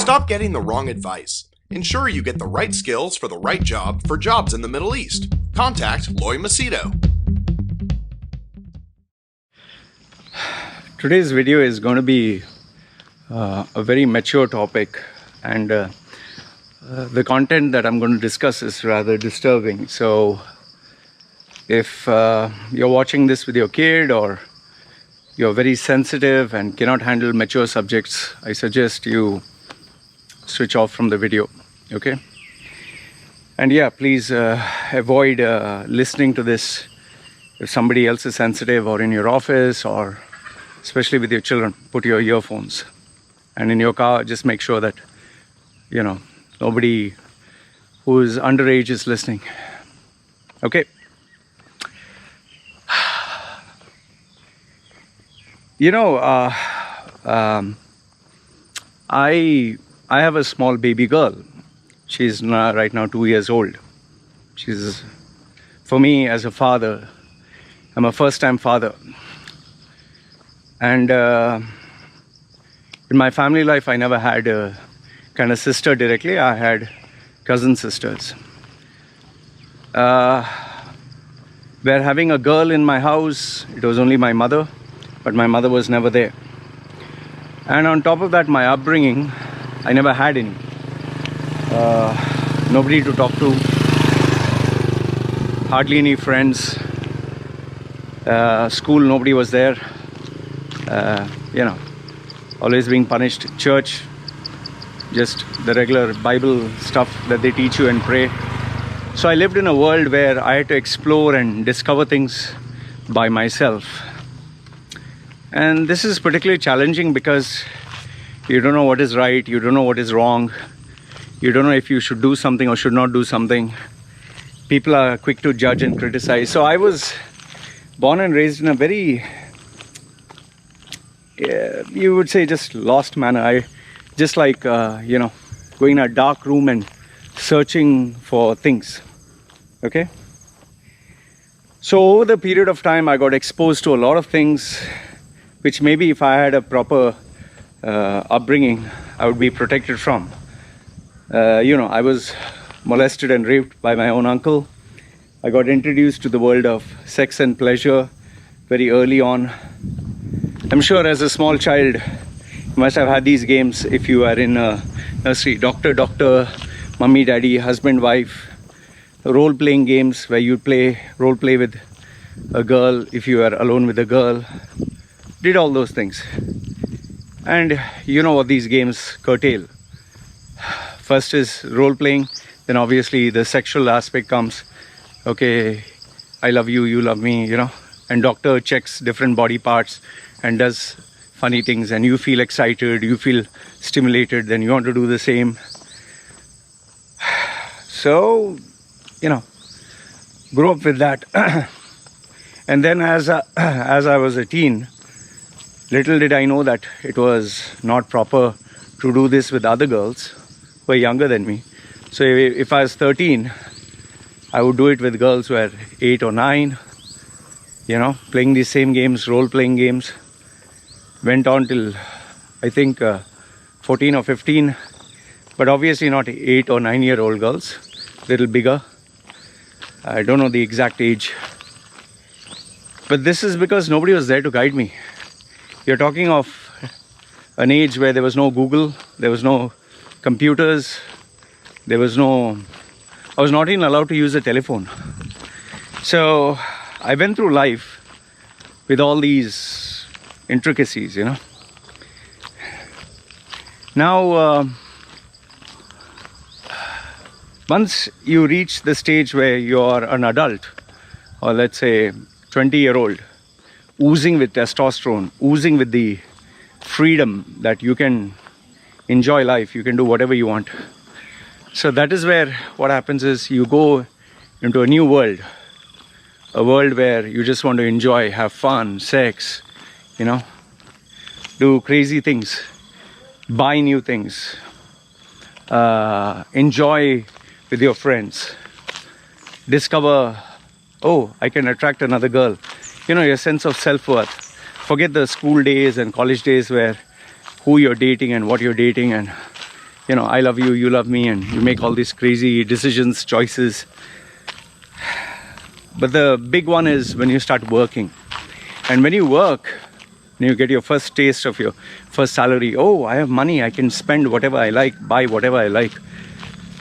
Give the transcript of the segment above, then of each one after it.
Stop getting the wrong advice. Ensure you get the right skills for the right job for jobs in the Middle East. Contact Loy Machedo. Today's video is going to be a very mature topic, and the content that I'm going to discuss is rather disturbing. So if you're watching this with your kid, or you're very sensitive and cannot handle mature subjects, I suggest you switch off from the video, okay? And yeah, please avoid listening to this if somebody else is sensitive, or in your office, or especially with your children. Put your earphones. And in your car, just make sure that, nobody who is underage is listening. Okay? I have a small baby girl. She's right now 2 years old. She's, for me as a father, I'm a first-time father. And in my family life, I never had a kind of sister directly. I had cousin sisters. We're having a girl in my house. It was only my mother, but my mother was never there. And on top of that, my upbringing, I never had any. Nobody to talk to, hardly any friends. School, nobody was there. Always being punished. Church, just the regular Bible stuff that they teach you and pray. So I lived in a world where I had to explore and discover things by myself. And this is particularly challenging because you don't know what is right, you don't know what is wrong, you don't know if you should do something or should not do something. People are quick to judge and criticize. So I was born and raised in a very, you would say, just lost manner. I just like, going in a dark room and searching for things. Okay? So over the period of time, I got exposed to a lot of things which maybe if I had a proper upbringing, I would be protected from. I was molested and raped by my own uncle. I got introduced to the world of sex and pleasure very early on. I'm sure as a small child, you must have had these games if you are in a nursery. Doctor, mummy, daddy, husband, wife. Role-playing games where you role play with a girl if you are alone with a girl. Did all those things. And you know what these games curtail. First is role-playing, then obviously the sexual aspect comes. Okay, I love you, you love me, and doctor checks different body parts and does funny things, and you feel excited, you feel stimulated, then you want to do the same. So, grew up with that. And then as I was a teen, little did I know that it was not proper to do this with other girls who were younger than me. So if I was 13, I would do it with girls who were 8 or 9, playing these same games, role-playing games. Went on till, I think, 14 or 15, but obviously not 8 or 9-year-old girls, little bigger. I don't know the exact age. But this is because nobody was there to guide me. You're talking of an age where there was no Google, there was no computers, I was not even allowed to use a telephone. So I went through life with all these intricacies, Now, once you reach the stage where you're an adult, or let's say 20-year-old, oozing with testosterone, oozing with the freedom that you can enjoy life, you can do whatever you want. So that is where what happens is you go into a new world, a world where you just want to enjoy, have fun, sex, do crazy things, buy new things, enjoy with your friends, discover, oh, I can attract another girl. Your sense of self-worth. Forget the school days and college days where who you're dating and what you're dating and I love you, you love me, and you make all these crazy decisions, choices. But the big one is when you start working. And when you work, when you get your first taste of your first salary, oh, I have money, I can spend whatever I like, buy whatever I like.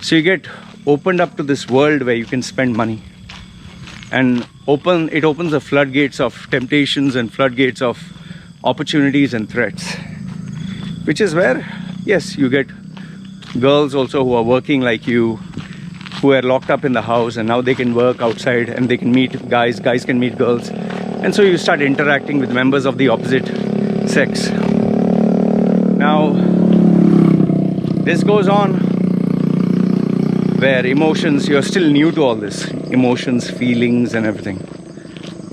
So you get opened up to this world where you can spend money. And it opens the floodgates of temptations and floodgates of opportunities and threats. Which is where, yes, you get girls also who are working like you, who are locked up in the house, and now they can work outside and they can meet guys can meet girls. And so you start interacting with members of the opposite sex. Now, this goes on where emotions, you're still new to all this, emotions, feelings and everything.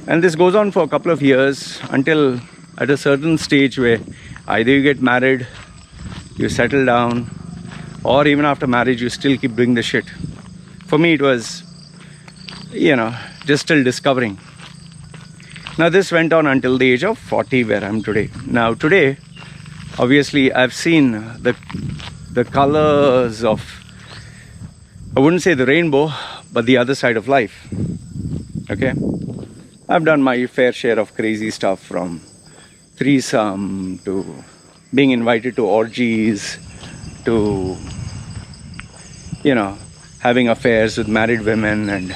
And this goes on for a couple of years until at a certain stage where either you get married, you settle down, or even after marriage you still keep doing the shit. For me it was, just still discovering. Now this went on until the age of 40 where I'm today. Now today, obviously I've seen the colors of, I wouldn't say the rainbow, but the other side of life. Okay? I've done my fair share of crazy stuff, from threesome to being invited to orgies to, having affairs with married women and,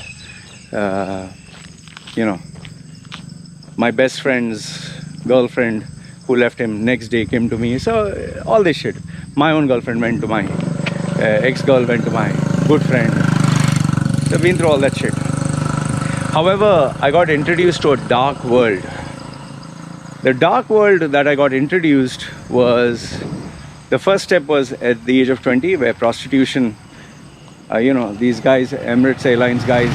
my best friend's girlfriend who left him next day came to me. So all this shit. My own girlfriend went to my ex-girl, went to my good friend. So I've been through all that shit. However, I got introduced to a dark world. The dark world that I got introduced was, the first step was at the age of 20, where prostitution, these guys, Emirates Airlines guys,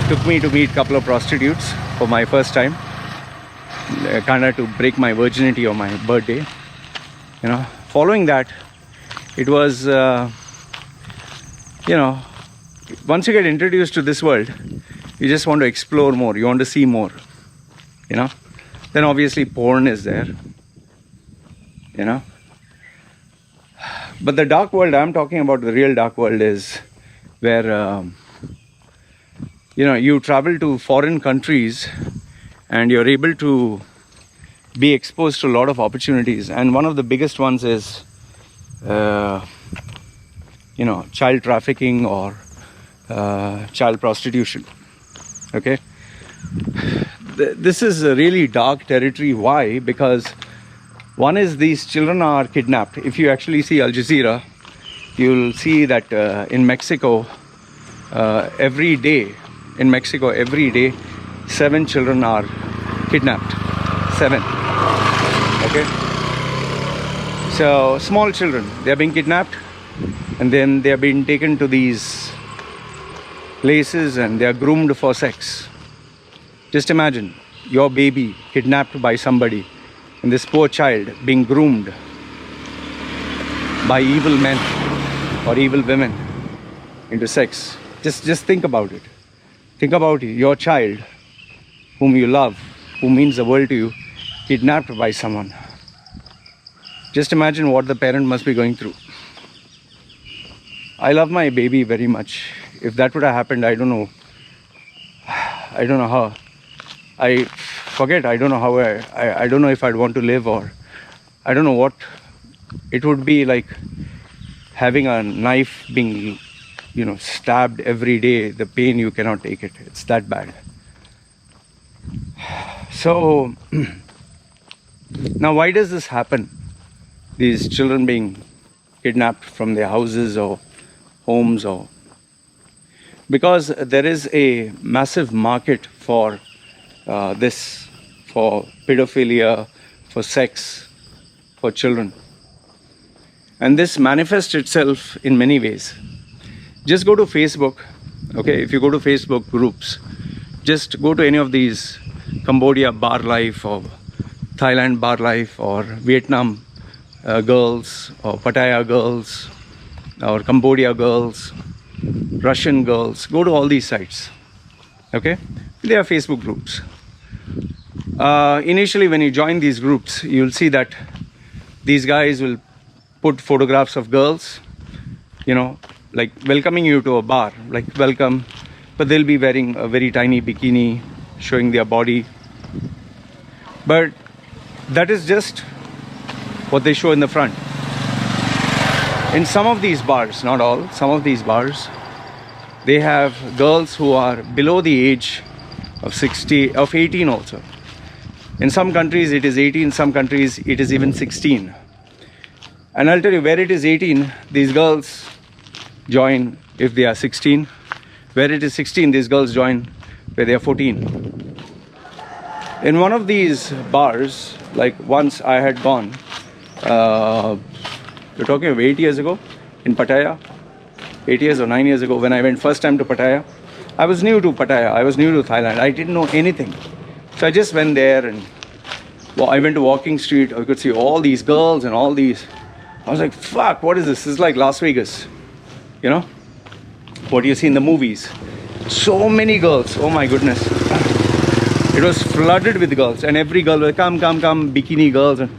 took me to meet a couple of prostitutes for my first time. Kind of to break my virginity on my birthday. Following that, it was, once you get introduced to this world, you just want to explore more, you want to see more, Then obviously porn is there, But the dark world I'm talking about, the real dark world, is where, you travel to foreign countries and you're able to be exposed to a lot of opportunities. And one of the biggest ones is, child trafficking or child prostitution. Okay? This is a really dark territory. Why? Because one is, these children are kidnapped. If you actually see Al Jazeera, you'll see that in Mexico, every day, 7 children are kidnapped. 7. Okay? So, small children, they are being kidnapped, and then they are being taken to these places and they are groomed for sex. Just imagine your baby kidnapped by somebody, and this poor child being groomed by evil men or evil women into sex. Just think about it. Think about your child, whom you love, who means the world to you, kidnapped by someone. Just imagine what the parent must be going through. I love my baby very much. If that would have happened, I don't know how. I don't know how. I don't know if I'd want to live, or I don't know what it would be like having a knife being, stabbed every day. The pain, you cannot take it. It's that bad. So now, why does this happen? These children being kidnapped from their houses or homes, or because there is a massive market for this, for pedophilia, for sex, for children. And this manifests itself in many ways. Just go to Facebook, okay? If you go to Facebook groups, just go to any of these Cambodia bar life, or Thailand bar life, or Vietnam girls, or Pattaya girls, or Cambodia girls, Russian girls. Go to all these sites, okay? They are Facebook groups. Initially, when you join these groups, you'll see that these guys will put photographs of girls, like welcoming you to a bar, like welcome, but they'll be wearing a very tiny bikini, showing their body. But that is just what they show in the front. In some of these bars, not all, some of these bars, they have girls who are below the age of 18 also. In some countries it is 18, in some countries it is even 16. And I'll tell you, where it is 18, these girls join if they are 16. Where it is 16, these girls join where they are 14. In one of these bars, like once I had gone, you're talking of 8 years ago in Pattaya, 8 years or 9 years ago when I went first time to Pattaya. I was new to Pattaya, I was new to Thailand, I didn't know anything. So I just went there and I went to Walking Street. I could see all these girls and all these. I was like, fuck, what is this? This is like Las Vegas. What you see in the movies. So many girls, oh my goodness. It was flooded with girls, and every girl was come, bikini girls. And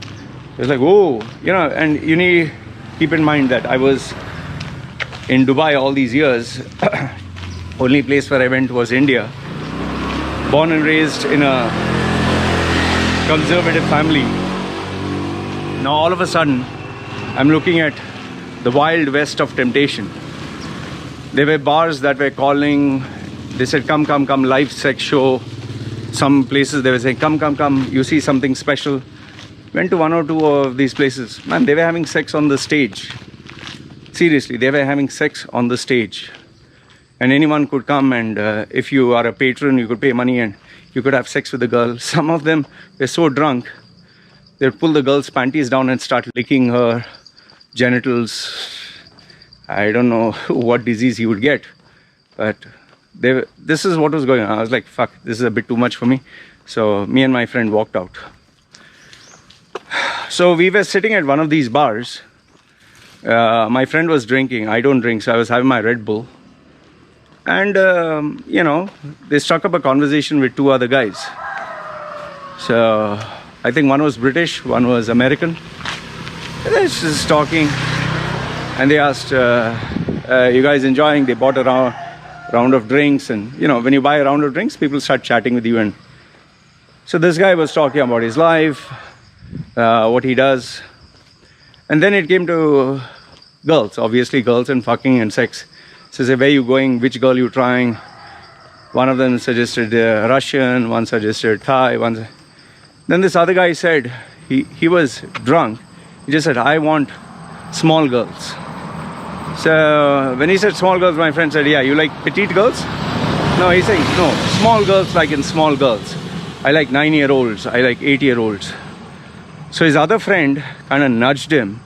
it was like, whoa, and you need to keep in mind that I was in Dubai all these years. Only place where I went was India. Born and raised in a conservative family. Now all of a sudden, I'm looking at the wild west of temptation. There were bars that were calling, they said, come, live sex show. Some places they were saying, come, you see something special. Went to one or two of these places. Man, they were having sex on the stage. Seriously, they were having sex on the stage. And anyone could come, and if you are a patron, you could pay money and you could have sex with the girl. Some of them were so drunk, they'd pull the girl's panties down and start licking her genitals. I don't know what disease he would get, but this is what was going on. I was like, fuck, this is a bit too much for me. So me and my friend walked out. So we were sitting at one of these bars. My friend was drinking. I don't drink, so I was having my Red Bull. And, they struck up a conversation with two other guys. So I think one was British, one was American. And they're just talking. And they asked, you guys enjoying? They bought a round of drinks. And, when you buy a round of drinks, people start chatting with you. And so this guy was talking about his life, what he does. And then it came to girls, obviously girls and fucking and sex. So I said, where are you going? Which girl you trying? One of them suggested Russian, one suggested Thai. Then this other guy said, he was drunk. He just said, I want small girls. So when he said small girls, my friend said, yeah, you like petite girls? No, he's saying, no, small girls like in small girls. I like 9-year-olds, I like 8-year-olds. So his other friend kind of nudged him.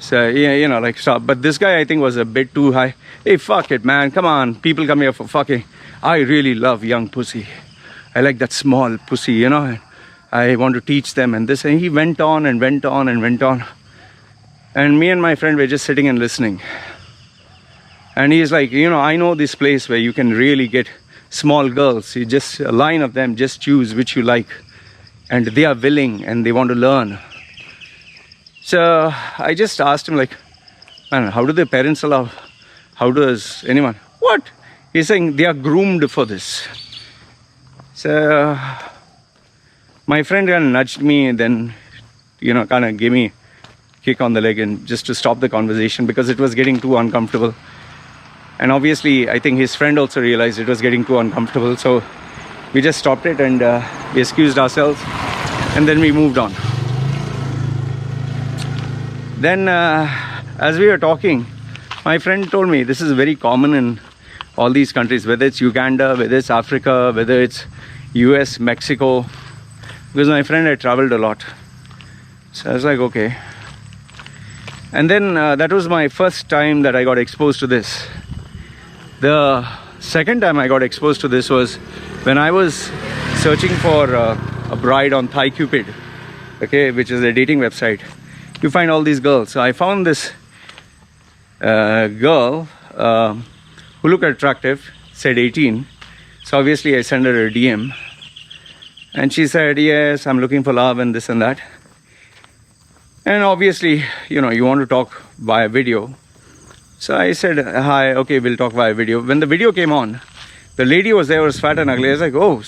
So, yeah, like stop. But this guy, I think, was a bit too high. Hey, fuck it, man. Come on. People come here for fucking. I really love young pussy. I like that small pussy, And I want to teach them and this. And he went on and went on and went on. And me and my friend were just sitting and listening. And he's like, I know this place where you can really get small girls. You just, a line of them, just choose which you like. And they are willing and they want to learn. So I just asked him, like, man, how do their parents allow? How does anyone? What? He's saying they are groomed for this. So my friend kind of nudged me and then, kind of gave me a kick on the leg and just to stop the conversation because it was getting too uncomfortable. And obviously, I think his friend also realized it was getting too uncomfortable. So we just stopped it and we excused ourselves and then we moved on. Then as we were talking, my friend told me this is very common in all these countries, whether it's Uganda, whether it's Africa, whether it's US, Mexico, because my friend had traveled a lot. So I was like, okay. And then that was my first time that I got exposed to this. The second time I got exposed to this was when I was searching for a bride on ThaiCupid, okay, which is a dating website. You find all these girls. So I found this girl who looked attractive, said 18. So obviously I sent her a DM. And she said, yes, I'm looking for love and this and that. And obviously, you want to talk via video. So I said, hi, okay, we'll talk via video. When the video came on, the lady was there, was fat and ugly. I was like, oh,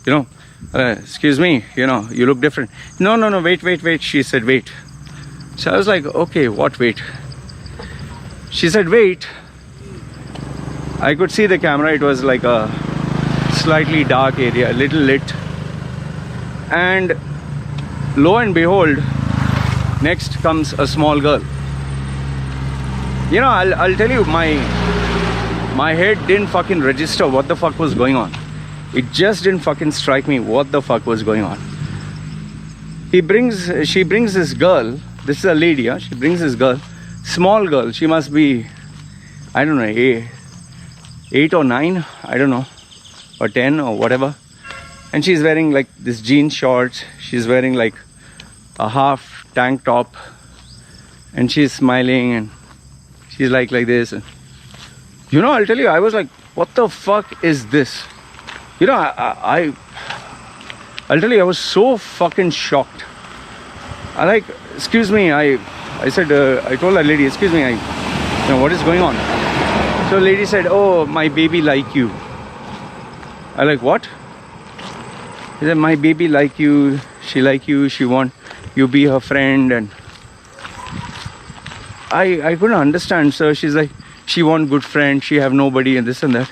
you know, excuse me, you know, you look different. No, wait. She said, wait. So I was like, okay, what wait? She said, wait. I could see the camera. It was like a slightly dark area, a little lit. And lo and behold, next comes a small girl. You know, I'll tell you, my head didn't fucking register what the fuck was going on. It just didn't fucking strike me what the fuck was going on. She brings this girl. This is a lady, huh? She brings this girl, small girl. She must be, I don't know, 8 or 9, I don't know, or 10 or whatever. And she's wearing like this jean shorts. She's wearing like a half tank top, and she's smiling, and she's like this. You know, I'll tell you, I was like, what the fuck is this? You know, I'll tell you, I was so fucking shocked. I like, excuse me, I said, I told that lady, excuse me, you know, what is going on? So the lady said, oh, my baby like you. I like, what? She said, my baby like you, she want you be her friend. And I couldn't understand. So she's like, she want good friend, she have nobody, and this and that.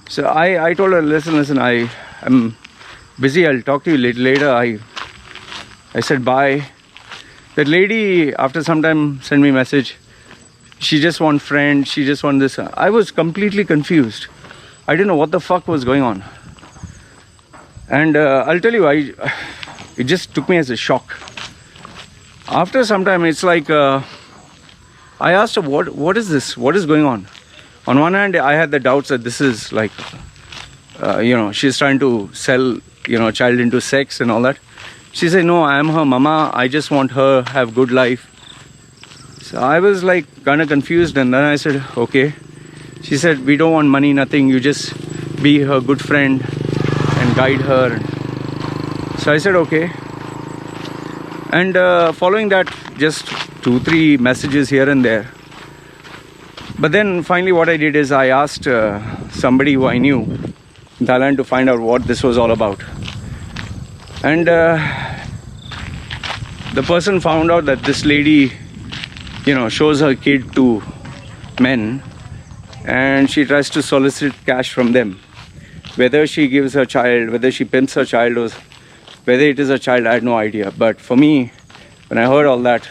So I told her, listen, I'm busy, I'll talk to you later. I said bye. That lady, after some time, sent me a message. She just want friend, she just want this. I was completely confused. I didn't know what the fuck was going on. And I'll tell you, it just took me as a shock. After some time, it's like, I asked her, what is this? What is going on? On one hand, I had the doubts that this is like, you know, she's trying to sell, you know, child into sex and all that. She said, no, I am her mama. I just want her have good life. So I was like kind of confused, and then I said, okay. She said, we don't want money, nothing. You just be her good friend and guide her. So I said, okay. And following that, just 2-3 messages here and there. But then finally what I did is I asked somebody who I knew in Thailand to find out what this was all about. And the person found out that this lady, you know, shows her kid to men, and she tries to solicit cash from them. Whether she gives her child, whether she pimps her child, or whether it is a child, I had no idea. But for me, when I heard all that,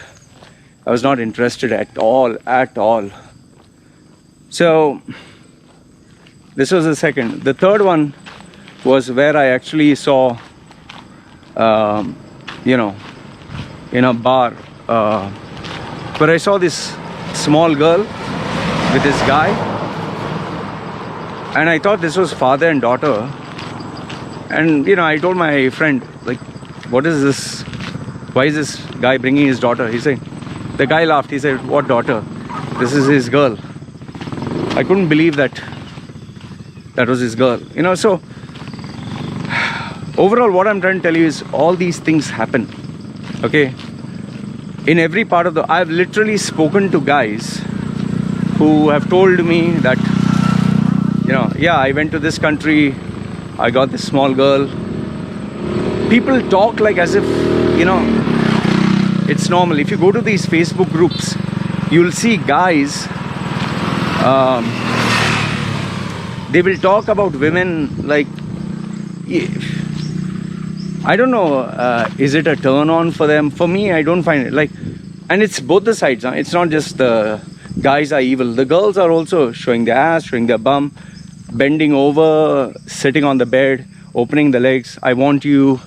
I was not interested at all. So this was the second. The third one was where I actually saw, you know, in a bar, where I saw this small girl with this guy, and I thought this was father and daughter. And you know, I told my friend, like, what is this? Why is this guy bringing his daughter? He said, the guy laughed. He said, what daughter? This is his girl. I couldn't believe that was his girl. You know, so overall, what I'm trying to tell you is all these things happen. Okay? In every part of I've literally spoken to guys who have told me that, you know, yeah, I went to this country, I got this small girl. People talk like as if, you know, it's normal. If you go to these Facebook groups, you'll see guys, they will talk about women like, I don't know, is it a turn on for them? For me, I don't find it like, and it's both the sides. Huh? It's not just the guys are evil. The girls are also showing their ass, showing their bum, bending over, sitting on the bed, opening the legs. I want you.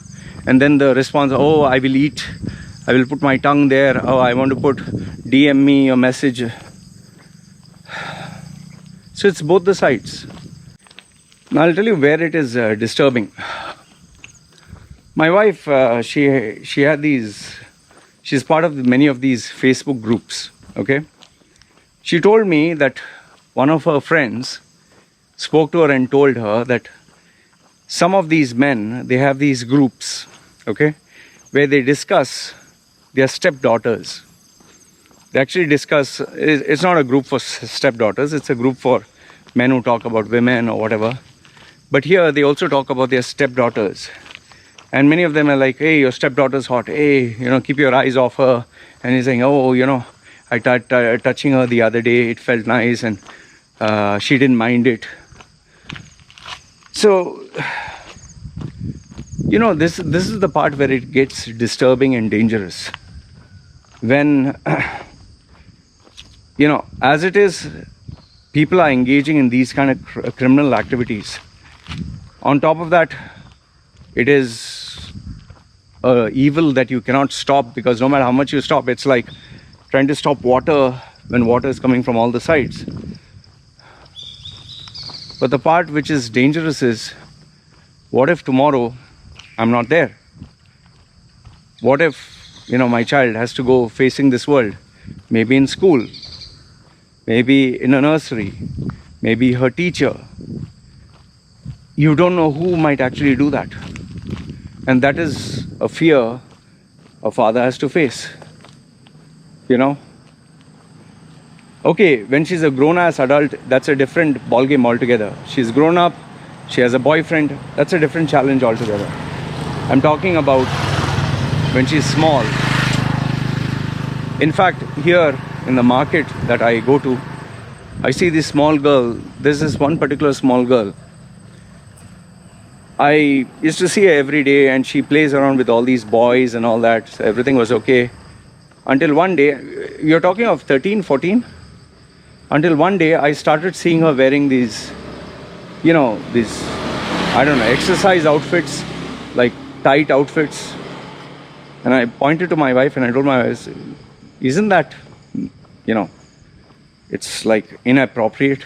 And then the response, oh, I will eat. I will put my tongue there. Oh, I want to put DM me a message. So it's both the sides. Now I'll tell you where it is disturbing. My wife, she had these, she's part of many of these Facebook groups, okay? She told me that one of her friends spoke to her and told her that some of these men, they have these groups, okay, where they discuss their stepdaughters. They actually discuss, it's not a group for stepdaughters, it's a group for men who talk about women or whatever. But here they also talk about their stepdaughters. And many of them are like, hey, your stepdaughter's hot. Hey, keep your eyes off her. And he's saying, oh, I touching her the other day. It felt nice and she didn't mind it. So, this is the part where it gets disturbing and dangerous. When, as it is, people are engaging in these kind of criminal activities. On top of that, it is evil that you cannot stop, because no matter how much you stop, it's like trying to stop water when water is coming from all the sides. But the part which is dangerous is, what if tomorrow I'm not there? What if, my child has to go facing this world, maybe in school, maybe in a nursery, maybe her teacher. You don't know who might actually do that. And that is a fear a father has to face. Okay, when she's a grown-ass adult, that's a different ballgame altogether. She's grown up, she has a boyfriend, that's a different challenge altogether. I'm talking about when she's small. In fact, here in the market that I go to, I see this small girl. There's this one particular small girl. I used to see her every day and she plays around with all these boys and all that. So everything was okay. Until one day, you're talking of 13, 14? Until one day I started seeing her wearing these, these, exercise outfits, like tight outfits. And I pointed to my wife and I told my wife, isn't that, it's like inappropriate?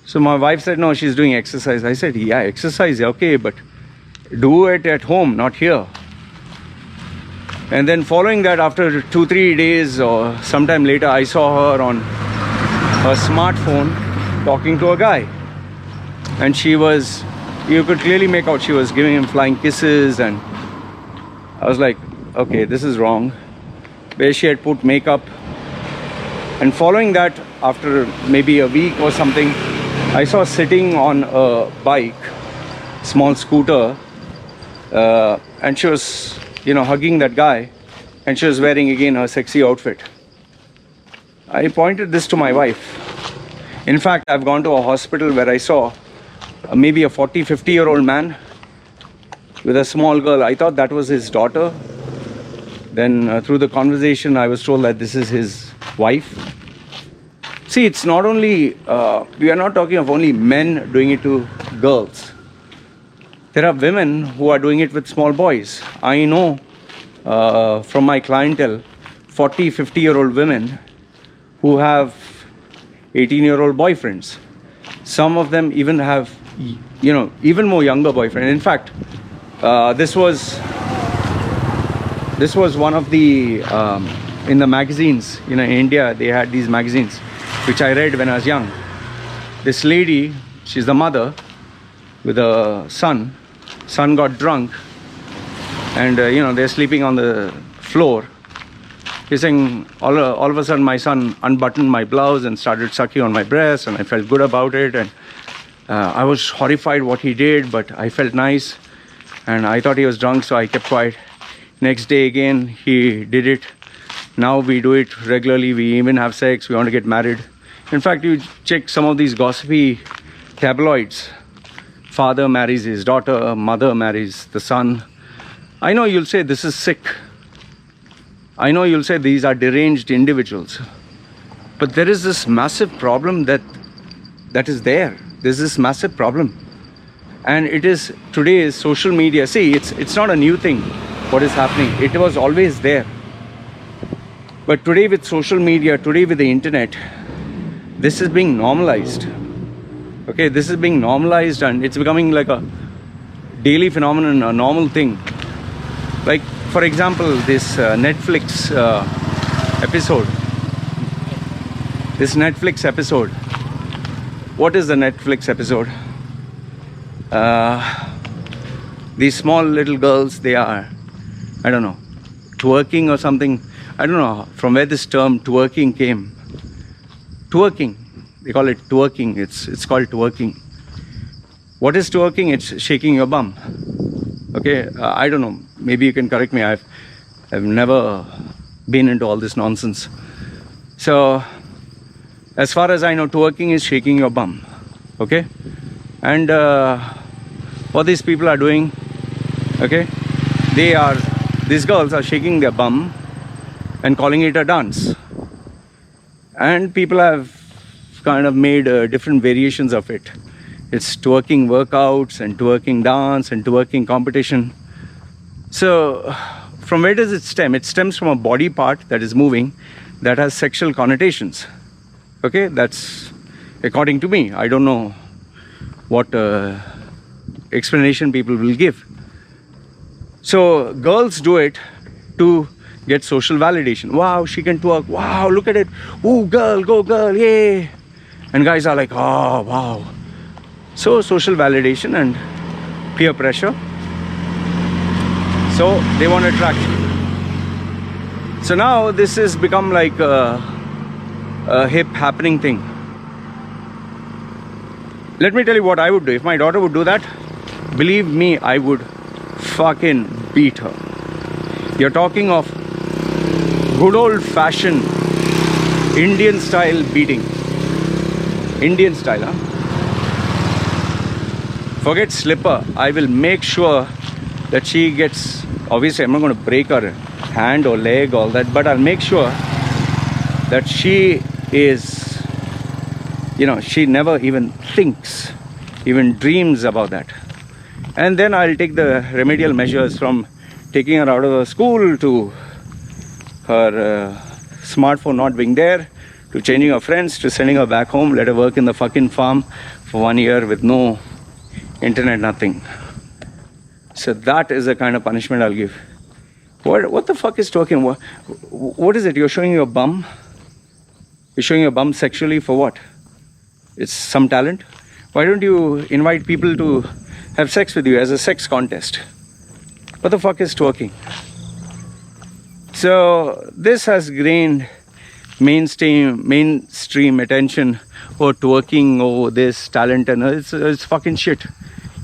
So my wife said, no, she's doing exercise. I said, yeah, exercise, okay, but do it at home, not here. And then following that, after 2-3 days or sometime later, I saw her on her smartphone talking to a guy. And she was, you could clearly make out she was giving him flying kisses. And I was like, okay, this is wrong. Where she had put makeup. And following that, after maybe a week or something, I saw sitting on a bike, small scooter, and she was, hugging that guy, and she was wearing again her sexy outfit. I pointed this to my wife. In fact, I've gone to a hospital where I saw maybe a 40-50-year-old man with a small girl. I thought that was his daughter. Then through the conversation, I was told that this is his wife. See, it's not only, we are not talking of only men doing it to girls. There are women who are doing it with small boys. I know from my clientele, 40-50-year-old women who have 18-year-old boyfriends. Some of them even have, even more younger boyfriends. In fact, this was one of the, in the magazines, in India, they had these magazines, which I read when I was young. This lady, she's the mother with a son. Son got drunk and, they're sleeping on the floor. He's saying, all of a sudden my son unbuttoned my blouse and started sucking on my breast, and I felt good about it. And I was horrified what he did, but I felt nice. And I thought he was drunk, so I kept quiet. Next day again, he did it. Now we do it regularly. We even have sex. We want to get married. In fact, you check some of these gossipy tabloids. Father marries his daughter, mother marries the son. I know you'll say this is sick. I know you'll say these are deranged individuals. But there is this massive problem that is there. There's this massive problem. And it is today's social media. See, it's not a new thing, what is happening. It was always there. But today with social media, today with the internet, this is being normalized. Okay, this is being normalized and it's becoming like a daily phenomenon, a normal thing. Like, for example, this Netflix episode. This Netflix episode. What is the Netflix episode? These small little girls, they are, I don't know, twerking or something. I don't know from where this term twerking came. Twerking, they call it twerking. It's called twerking. What is twerking? It's shaking your bum. Okay, I don't know. Maybe you can correct me. I've never been into all this nonsense. So, as far as I know, twerking is shaking your bum. Okay, and what these people are doing, okay, these girls are shaking their bum and calling it a dance. And people have kind of made different variations of it. It's twerking workouts and twerking dance and twerking competition. So from where does it stem? It stems from a body part that is moving that has sexual connotations. Okay, that's according to me. I don't know what explanation people will give. So girls do it to get social validation. Wow, she can twerk. Wow, look at it. Ooh, girl, go girl, yay. And guys are like, oh, wow. So social validation and peer pressure. So they want attraction. So now this has become like a hip happening thing. Let me tell you what I would do. If my daughter would do that, believe me, I would fucking beat her. You're talking of good old fashioned Indian style beating. Indian style, huh? Forget slipper. I will make sure that she gets, obviously I'm not going to break her hand or leg, all that, but I'll make sure that she is, she never even thinks, even dreams about that. And then I'll take the remedial measures from taking her out of the school to her smartphone not being there, to changing her friends, to sending her back home, let her work in the fucking farm for 1 year with no internet, nothing. So that is the kind of punishment I'll give. What the fuck is talking? What is it? You're showing your bum? You're showing your bum sexually for what? It's some talent? Why don't you invite people to have sex with you as a sex contest? What the fuck is twerking? So this has gained mainstream attention. Oh, twerking, oh, this talent, and it's fucking shit.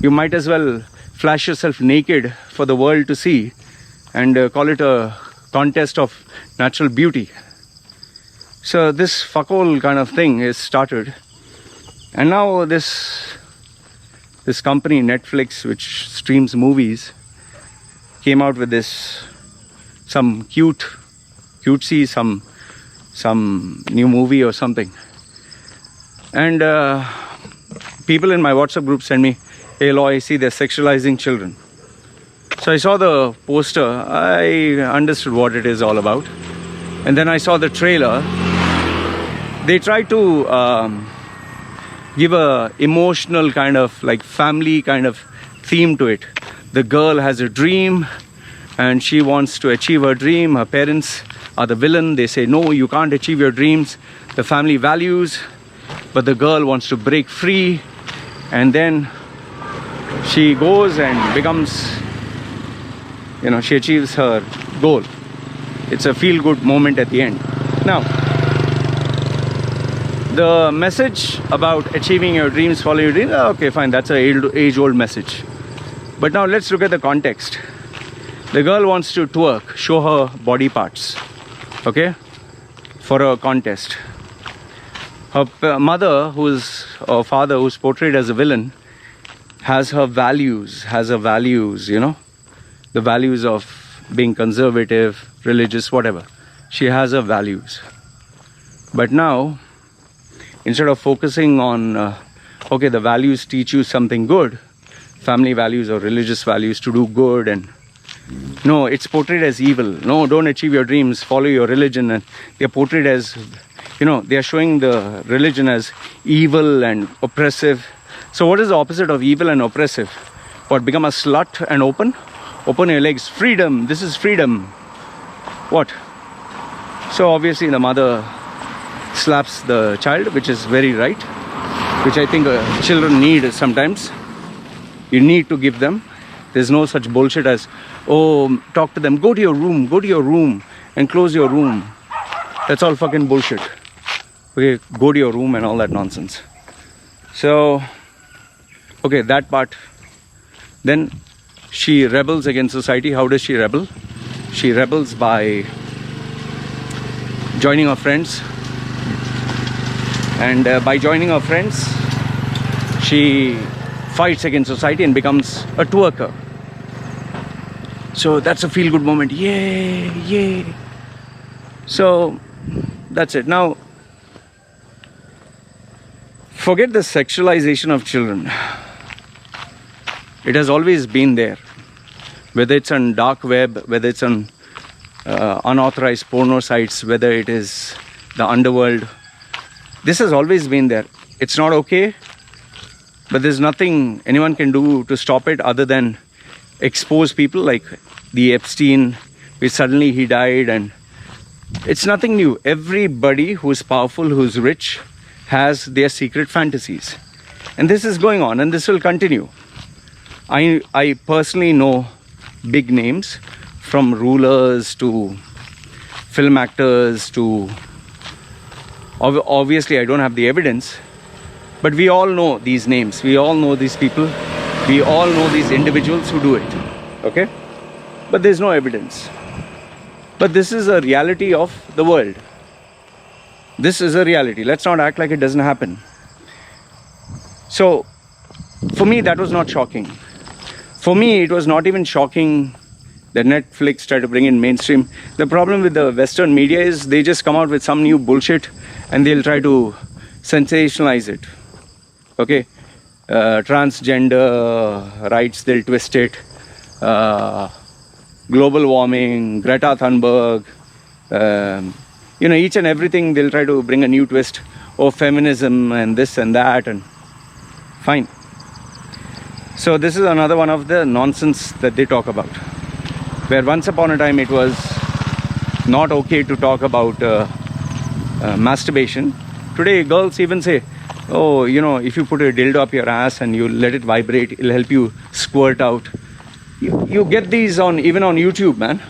You might as well flash yourself naked for the world to see and call it a contest of natural beauty. So this fuckhole kind of thing is started. And now this company, Netflix, which streams movies, came out with this, some cutesy, some new movie or something. And people in my WhatsApp group send me, hey Loy, see they're sexualizing children. So I saw the poster, I understood what it is all about. And then I saw the trailer. They tried to give a emotional kind of like family kind of theme to it. The girl has a dream and she wants to achieve her dream. Her parents are the villain. They say, no, you can't achieve your dreams. The family values, but the girl wants to break free. And then she goes and becomes, she achieves her goal. It's a feel-good moment at the end. Now, the message about achieving your dreams, follow your dreams, okay, fine, that's an age-old message. But now let's look at the context. The girl wants to twerk, show her body parts, okay, for a contest. Her mother, or father, who's portrayed as a villain, has her values, the values of being conservative, religious, whatever. She has her values. But now, instead of focusing on, the values teach you something good, family values or religious values to do good, and no, it's portrayed as evil. No, don't achieve your dreams, follow your religion. And they're portrayed as, they're showing the religion as evil and oppressive. So what is the opposite of evil and oppressive? What, become a slut and open your legs? Freedom, this is freedom. What? So obviously the mother slaps the child, which is very right, which I think children need sometimes. You need to give them. There's no such bullshit as, oh, talk to them, go to your room, and close your room. That's all fucking bullshit. Okay, go to your room and all that nonsense. So, okay, that part. Then she rebels against society. How does she rebel? She rebels by joining her friends. And by joining her friends, she fights against society and becomes a twerker. So that's a feel-good moment. Yay, yay. So that's it. Now, forget the sexualization of children. It has always been there. Whether it's on dark web, whether it's on unauthorized porno sites, whether it is the underworld. This has always been there. It's not okay, but there's nothing anyone can do to stop it other than expose people like the Epstein, which suddenly he died, and it's nothing new. Everybody who's powerful, who's rich, has their secret fantasies. And this is going on, and this will continue. I personally know big names, from rulers to film actors to... Obviously, I don't have the evidence, but we all know these names. We all know these people. We all know these individuals who do it. Okay? But there's no evidence. But this is a reality of the world. This is a reality. Let's not act like it doesn't happen. So, for me, that was not shocking. For me, it was not even shocking that Netflix tried to bring in mainstream. The problem with the Western media is they just come out with some new bullshit and they'll try to sensationalize it. Okay? Transgender rights, they'll twist it. Global warming, Greta Thunberg. Each and everything they'll try to bring a new twist. Oh, feminism and this and that, and fine. So this is another one of the nonsense that they talk about. Where once upon a time it was not okay to talk about masturbation. Today girls even say, oh, if you put a dildo up your ass and you let it vibrate, it'll help you squirt out. You get these even on YouTube, man.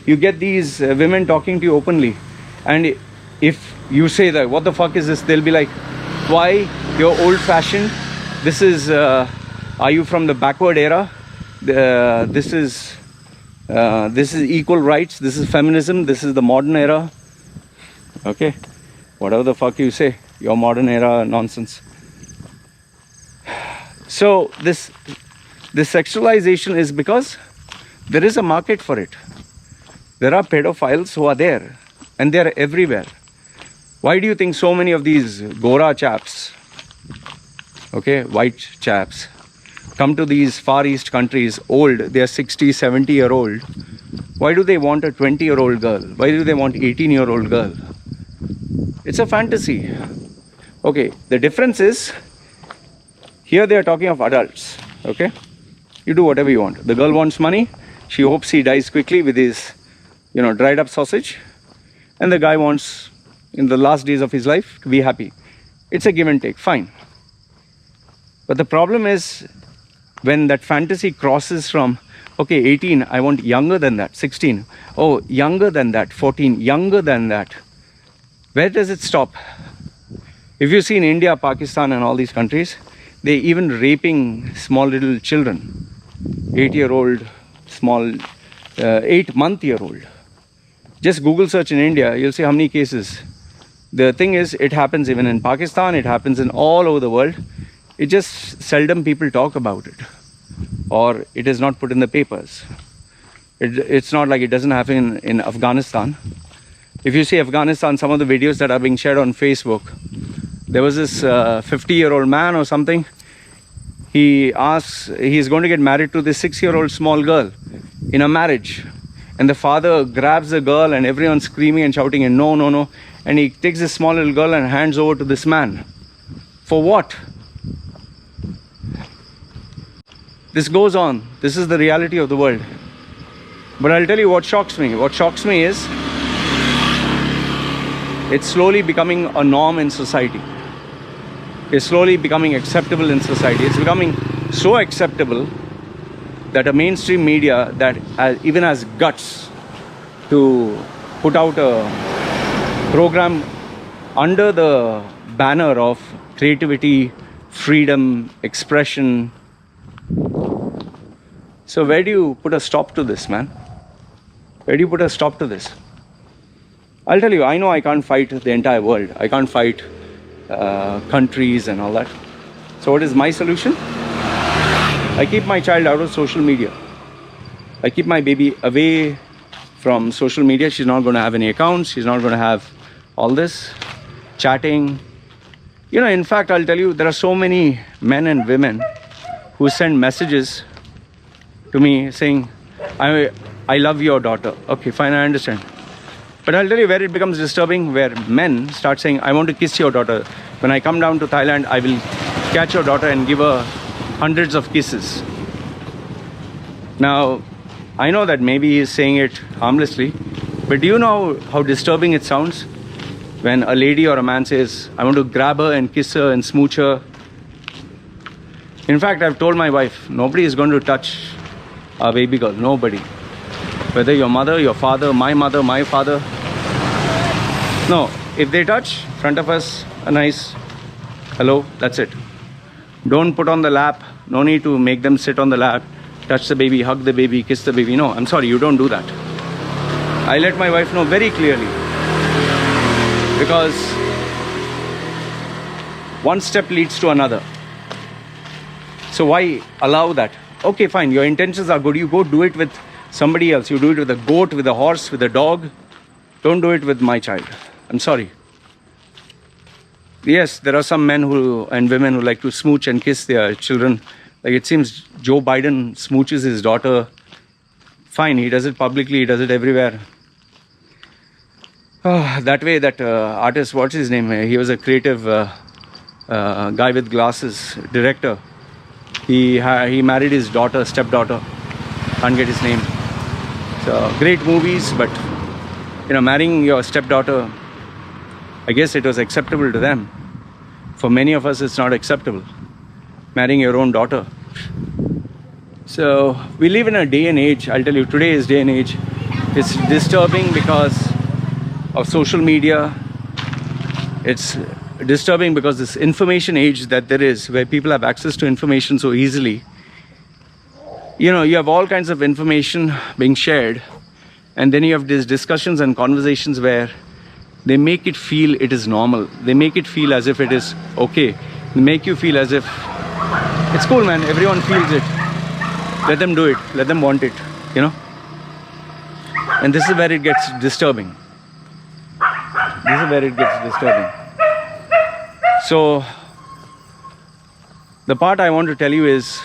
You get these women talking to you openly. And if you say that, what the fuck is this? They'll be like, why? You're old-fashioned. This is, are you from the backward era? This is equal rights. This is feminism. This is the modern era. Okay? Whatever the fuck you say. Your modern era nonsense. So this sexualization is because there is a market for it. There are pedophiles who are there. And they are everywhere. Why do you think so many of these Gora chaps, okay, white chaps, come to these Far East countries, old, they are 60, 70-year-old. Why do they want a 20-year-old girl? Why do they want 18-year-old girl? It's a fantasy. Okay, the difference is, here they are talking of adults, okay? You do whatever you want. The girl wants money. She hopes he dies quickly with his, dried up sausage. And the guy wants, in the last days of his life, to be happy. It's a give and take, fine. But the problem is, when that fantasy crosses from, okay, 18, I want younger than that, 16, oh, younger than that, 14, younger than that. Where does it stop? If you see in India, Pakistan and all these countries, they even raping small little children. 8-year-old, small, 8-month-year-old. Just Google search in India, you'll see how many cases. The thing is, it happens even in Pakistan, it happens in all over the world. It just seldom people talk about it. Or it is not put in the papers. It's not like it doesn't happen in Afghanistan. If you see Afghanistan, some of the videos that are being shared on Facebook, there was this 50-year-old man or something. He asks, he's going to get married to this 6-year-old small girl in a marriage. And the father grabs the girl and everyone's screaming and shouting and no, no, no. And he takes this small little girl and hands over to this man. For what? This goes on. This is the reality of the world. But I'll tell you what shocks me. What shocks me is it's slowly becoming a norm in society. It's slowly becoming acceptable in society. It's becoming so acceptable that a mainstream media that even has guts to put out a program under the banner of creativity, freedom, expression. So where do you put a stop to this, man? Where do you put a stop to this? I'll tell you, I know I can't fight the entire world. I can't fight countries and all that. So what is my solution? I keep my child out of social media. I keep my baby away from social media. She's not going to have any accounts. She's not going to have all this chatting. You know, in fact, I'll tell you, there are so many men and women who send messages to me saying, I love your daughter. Okay, fine, I understand. But I'll tell you where it becomes disturbing, where men start saying, I want to kiss your daughter. When I come down to Thailand, I will catch your daughter and give her hundreds of kisses. Now, I know that maybe he's saying it harmlessly, but do you know how disturbing it sounds when a lady or a man says, I want to grab her and kiss her and smooch her? In fact, I've told my wife, nobody is going to touch our baby girl. Nobody. Whether your mother, your father, my father. No, if they touch in front of us, a nice hello, that's it. Don't put on the lap. No need to make them sit on the lap, touch the baby, hug the baby, kiss the baby. No, I'm sorry, you don't do that. I let my wife know very clearly, because one step leads to another. So why allow that? Okay, fine, your intentions are good. You go do it with somebody else. You do it with a goat, with a horse, with a dog. Don't do it with my child. I'm sorry. Yes, there are some men and women who like to smooch and kiss their children. Like, it seems Joe Biden smooches his daughter. Fine, he does it publicly, he does it everywhere. That way, that artist, what's his name? He was a creative guy with glasses, director. He married his daughter, stepdaughter. Can't get his name. So, great movies, but you know, marrying your stepdaughter, I guess it was acceptable to them. For many of us, it's not acceptable. Marrying your own daughter. So we live in a day and age, I'll tell you, today's day and age, it's disturbing because of social media. It's disturbing because this information age that there is, where people have access to information so easily. You know, you have all kinds of information being shared, and then you have these discussions and conversations where they make it feel it is normal. They make it feel as if it is okay. They make you feel as if it's cool, man, everyone feels it. Let them do it, let them want it, you know. And this is where it gets disturbing. This is where it gets disturbing. So the part I want to tell you is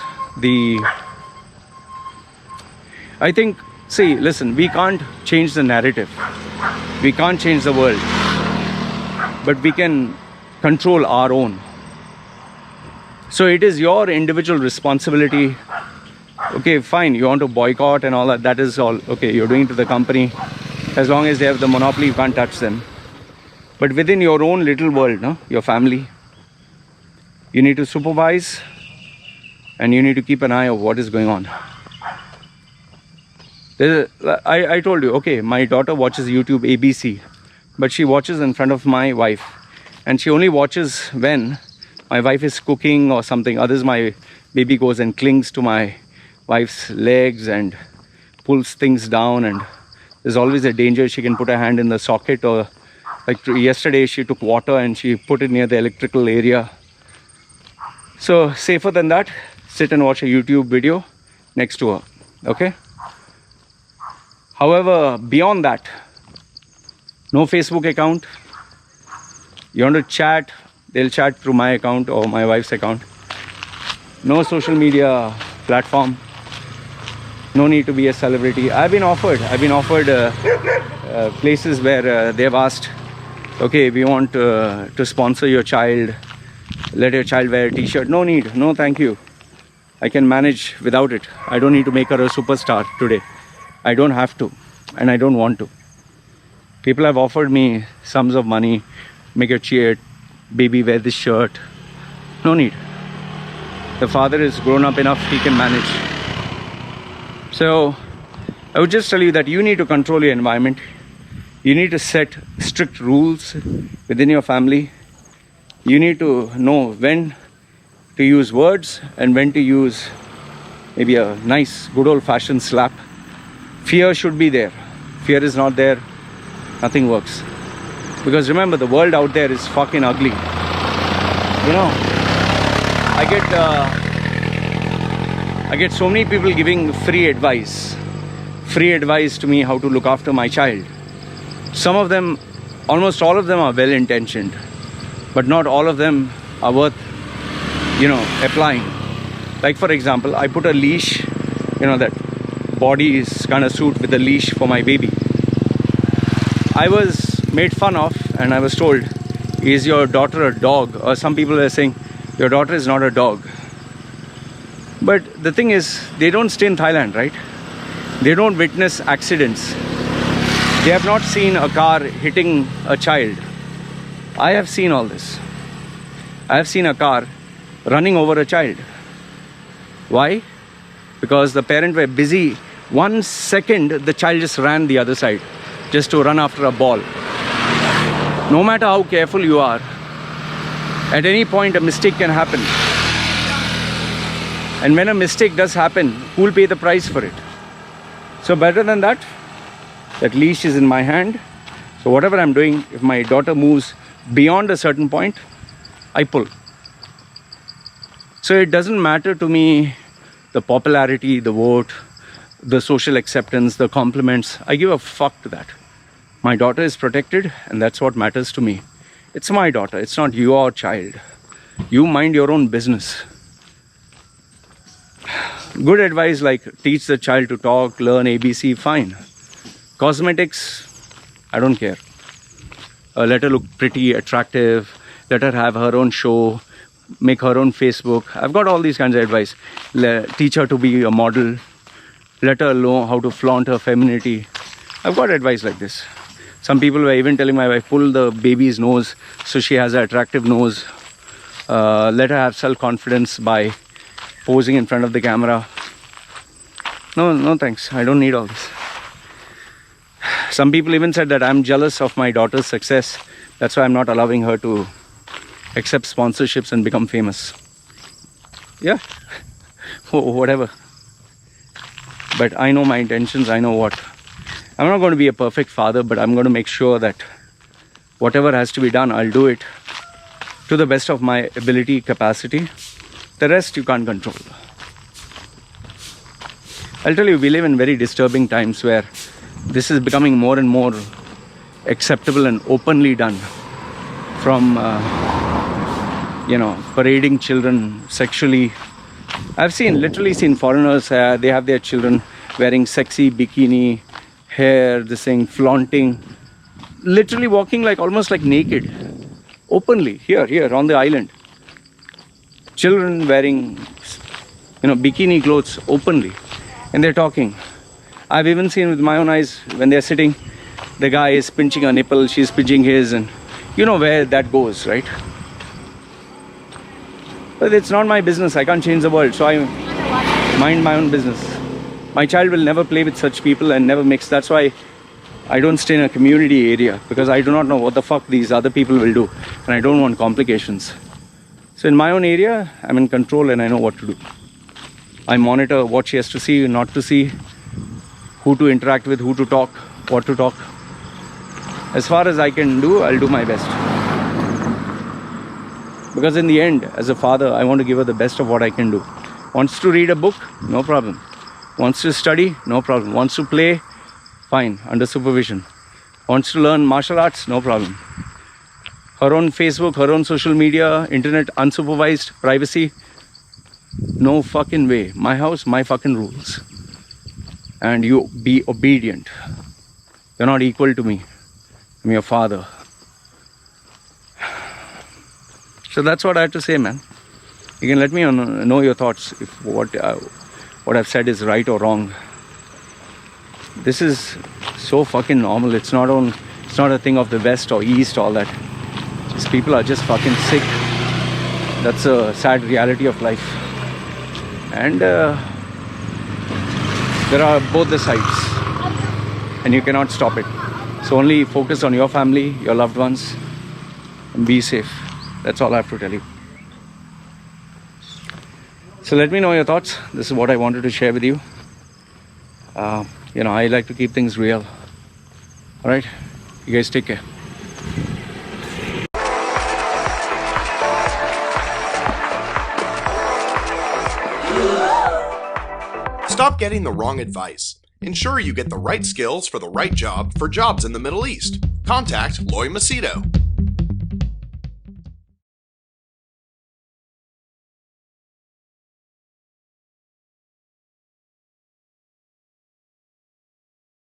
I think, see, listen, we can't change the narrative. We can't change the world. But we can control our own. So it is your individual responsibility. Okay, fine, you want to boycott and all that, that is all. Okay, you're doing it to the company. As long as they have the monopoly, you can't touch them. But within your own little world, no? Your family, you need to supervise and you need to keep an eye on what is going on. I told you, okay, my daughter watches YouTube ABC, but she watches in front of my wife. And she only watches when my wife is cooking or something. Others, my baby goes and clings to my wife's legs and pulls things down, and there's always a danger she can put her hand in the socket, or like yesterday she took water and she put it near the electrical area. So safer than that, sit and watch a YouTube video next to her, okay? However, beyond that, no Facebook account. You want to chat, they'll chat through my account or my wife's account. No social media platform. No need to be a celebrity. I've been offered places where they've asked, okay, we want to sponsor your child, let your child wear a t-shirt. No need, no thank you. I can manage without it. I don't need to make her a superstar today. I don't have to, and I don't want to. People have offered me sums of money, make your baby wear this shirt. No need. The father is grown up enough, he can manage. So I would just tell you that you need to control your environment. You need to set strict rules within your family. You need to know when to use words and when to use maybe a nice, good old-fashioned slap. Fear should be there. Fear is not there, nothing works. Because remember, the world out there is fucking ugly. You know, I get so many people giving free advice to me how to look after my child. Some of them, almost all of them are well-intentioned, but not all of them are worth, applying. Like for example, I put a leash, that body is kind of suit with a leash for my baby. I was made fun of and I was told, is your daughter a dog? Or some people are saying, your daughter is not a dog. But the thing is, they don't stay in Thailand, right? They don't witness accidents. They have not seen a car hitting a child. I have seen all this. I have seen a car running over a child. Why? Because the parent were busy. 1 second, the child just ran the other side, just to run after a ball. No matter how careful you are, at any point a mistake can happen. And when a mistake does happen, who will pay the price for it? So better than that, that leash is in my hand. So whatever I'm doing, if my daughter moves beyond a certain point, I pull. So it doesn't matter to me the popularity, the vote, the social acceptance, the compliments. I give a fuck to that. My daughter is protected, and that's what matters to me. It's my daughter, it's not your child. You mind your own business. Good advice like teach the child to talk, learn ABC, fine. Cosmetics, I don't care. Let her look pretty, attractive. Let her have her own show, make her own Facebook. I've got all these kinds of advice. Teach her to be a model. Let her know how to flaunt her femininity. I've got advice like this. Some people were even telling my wife, pull the baby's nose so she has an attractive nose. Let her have self-confidence by posing in front of the camera. No thanks. I don't need all this. Some people even said that I'm jealous of my daughter's success. That's why I'm not allowing her to accept sponsorships and become famous. Yeah, whatever. But I know my intentions. I know what. I'm not going to be a perfect father, but I'm going to make sure that whatever has to be done, I'll do it to the best of my ability, capacity. The rest you can't control. I'll tell you, we live in very disturbing times where this is becoming more and more acceptable and openly done. From, parading children sexually. I've literally seen foreigners, they have their children wearing sexy bikini, hair, this thing, flaunting, literally walking almost like naked, openly, here on the island. Children wearing, bikini clothes openly, and they're talking. I've even seen with my own eyes when they're sitting, the guy is pinching her nipple, she's pinching his, and you know where that goes, right? But it's not my business. I can't change the world, so I mind my own business. My child will never play with such people and never mix. That's why I don't stay in a community area, because I do not know what the fuck these other people will do, and I don't want complications. So in my own area, I'm in control and I know what to do. I monitor what she has to see, not to see, who to interact with, who to talk, what to talk. As far as I can do, I'll do my best. Because in the end, as a father, I want to give her the best of what I can do. Wants to read a book? No problem. Wants to study? No problem. Wants to play? Fine, under supervision. Wants to learn martial arts? No problem. Her own Facebook, her own social media, internet, unsupervised, privacy? No fucking way. My house, my fucking rules. And you be obedient. You're not equal to me. I'm your father. So that's what I have to say, man. You can let me know your thoughts if what I've said is right or wrong. This is so fucking normal. It's not a thing of the West or East, all that. These people are just fucking sick. That's a sad reality of life. And there are both the sides. And you cannot stop it. So only focus on your family, your loved ones, and be safe. That's all I have to tell you. So let me know your thoughts. This is what I wanted to share with you. I like to keep things real. All right, you guys take care. Stop getting the wrong advice. Ensure you get the right skills for the right job for jobs in the Middle East. Contact Loy Machedo.